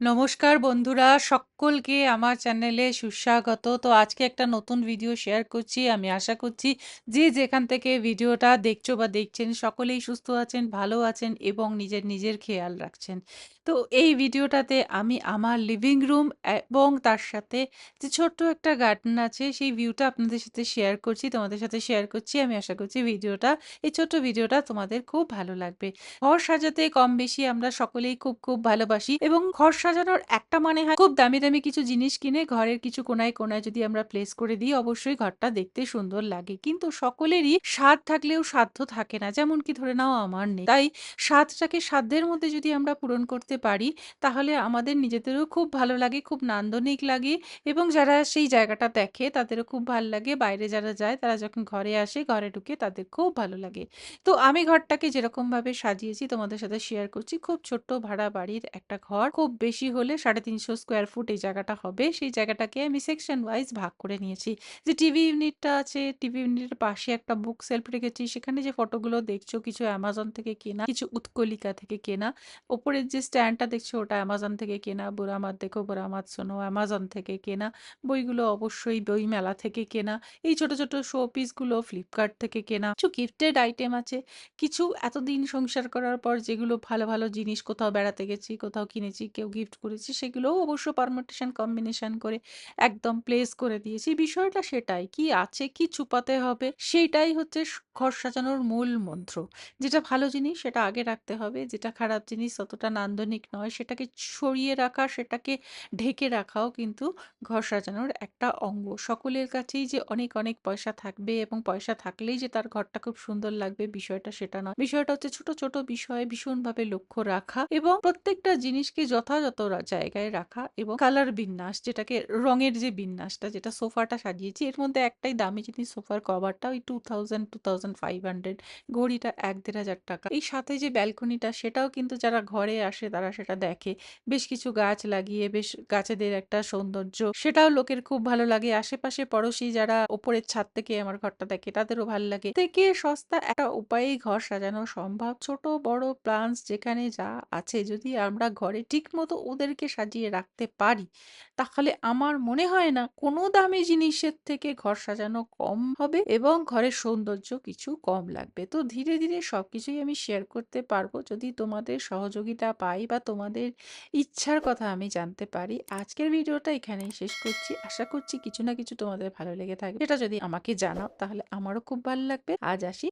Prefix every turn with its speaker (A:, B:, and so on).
A: নমস্কার বন্ধুরা, সকলকে আমার চ্যানেলে সুস্বাগত। তো আজকে একটা নতুন ভিডিও শেয়ার করছি। আমি আশা করছি যে যেখান থেকে ভিডিওটা দেখছো বা দেখছেন সকলেই সুস্থ আছেন, ভালো আছেন এবং নিজের খেয়াল রাখছেন। তো এই ভিডিওটাতে আমি আমার লিভিং রুম এবং তার সাথে যে ছোট্ট একটা গার্ডেন আছে সেই ভিউটা আপনাদের সাথে শেয়ার করছি, তোমাদের সাথে শেয়ার করছি। আমি আশা করছি এই ছোট্ট ভিডিওটা তোমাদের খুব ভালো লাগবে। ঘর সাজাতে কম বেশি আমরা সকলেই খুব ভালোবাসি এবং ঘর সাজানোর একটা মানে হয় খুব দামি কিছু জিনিস কিনে ঘরের কিছু কোনায় কোনায় যদি আমরা প্লেস করে দিই, অবশ্যই ঘরটা দেখতে সুন্দর লাগে। কিন্তু সকলেরই স্বাদ থাকলেও সাধ্য থাকে না, যেমন কি ধরে নাও আমার নেই। তাই স্বাদটাকে সাধ্যের মধ্যে যদি আমরা পূরণ করতে পারি তাহলে আমাদের নিজেদেরও খুব ভালো লাগে, খুব নান্দনিক লাগে এবং যারা সেই জায়গাটা দেখে তাদেরও খুব ভালো লাগে। বাইরে যারা যায় তারা যখন ঘরে আসে, ঘরে ঢুকে তাদের খুব ভালো লাগে। তো আমি ঘরটাকে যেরকমভাবে সাজিয়েছি তোমাদের সাথে শেয়ার করছি। খুব ছোট্ট ভাড়া বাড়ির একটা ঘর, খুব বেশি হলে 350 স্কোয়ার ফুট এই জায়গাটা হবে। সেই জায়গাটাকে আমি সেকশন ওয়াইজ ভাগ করে নিয়েছি। যে টিভি ইউনিটটা আছে, টিভি ইউনিটের পাশে একটা বুক সেলফ রেখেছি। সেখানে যে ফটোগুলো দেখছো কিছু অ্যামাজন থেকে কেনা, কিছু উৎকলিকা থেকে কেনা। ওপরের যে স্ট্যান্ডটা দেখছো ওটা অ্যামাজন থেকে কেনা। বুড়ামাত দেখো বুড়ামাত শোনো অ্যামাজন থেকে কেনা। বইগুলো অবশ্যই বই মেলা থেকে কেনা। এই ছোট ছোট শো পিসগুলো ফ্লিপকার্ট থেকে কেনা। কিছু গিফটেড আইটেম আছে, কিছু এতদিন সংসার করার পর যেগুলো ভালো ভালো জিনিস কোথাও বেড়াতে গেছি, কোথাও কিনেছি, কেউ গিফট করেছি, সেগুলোও অবশ্য পারমিটেশন কম্বিনেশন করে একদম প্লেস করে দিয়েছি। বিষয়টা সেটাই, কি আছে কি ছুপাতে হবে সেইটাই হচ্ছে ঘর সাজানোর মূল মন্ত্র। যেটা ভালো জিনিস সেটা আগে রাখতে হবে, যেটা খারাপ জিনিস ততটা নান্দনিক নয় সেটাকে সরিয়ে রাখা, সেটাকে ঢেকে রাখাও কিন্তু ঘর সাজানোর একটা অঙ্গ। সকলের কাছেই যে অনেক অনেক পয়সা থাকবে এবং পয়সা থাকলেই যে তার ঘরটা খুব সুন্দর লাগবে বিষয়টা সেটা নয়। বিষয়টা হচ্ছে ছোট ছোট বিষয়ে ভীষণভাবে লক্ষ্য রাখা এবং প্রত্যেকটা জিনিসকে যথাযথ জায়গায় রাখা এবং কালার বিন্যাস, যেটাকে রঙের যে বিন্যাসটা, যেটা সোফাটা সাজিয়েছি এর মধ্যে একটাই দামি জিনিস, সোফার কভারটা ওই 2500 ঘড়িটা 1-1500 টাকা। এই সাথে যে ব্যালকনিটা সেটাও কিন্তু যারা ঘরে আসে তারা সেটা দেখে, বেশ কিছু গাছ লাগিয়ে বেশ গাছেদের একটা সৌন্দর্য, সেটাও লোকের খুব ভালো লাগে। আশেপাশে পড়োশি যারা ওপরের ছাদ থেকে আমার ঘরটা দেখে তাদেরও ভালো লাগে। থেকে সস্তা একটা উপায়েই ঘর সাজানো সম্ভব। ছোট বড় প্লান্টস যেখানে যা আছে যদি আমরা ঘরে ঠিক মতো ওদেরকে সাজিয়ে রাখতে পারি তাহলে আমার মনে হয় না কোনো দামি জিনিসের থেকে ঘর সাজানো কম হবে এবং ঘরের সৌন্দর্য কিছু কম লাগবে। তো ধীরে ধীরে সবকিছুই আমি শেয়ার করতে পারবো যদি তোমাদের সহযোগিতা পাই বা তোমাদের ইচ্ছার কথা আমি জানতে পারি। আজকের ভিডিওটা এখানেই শেষ করছি। আশা করছি কিছু না কিছু তোমাদের ভালো লেগে থাকবে। সেটা যদি আমাকে জানাও তাহলে আমারও খুব ভালো লাগবে। আজ আসি।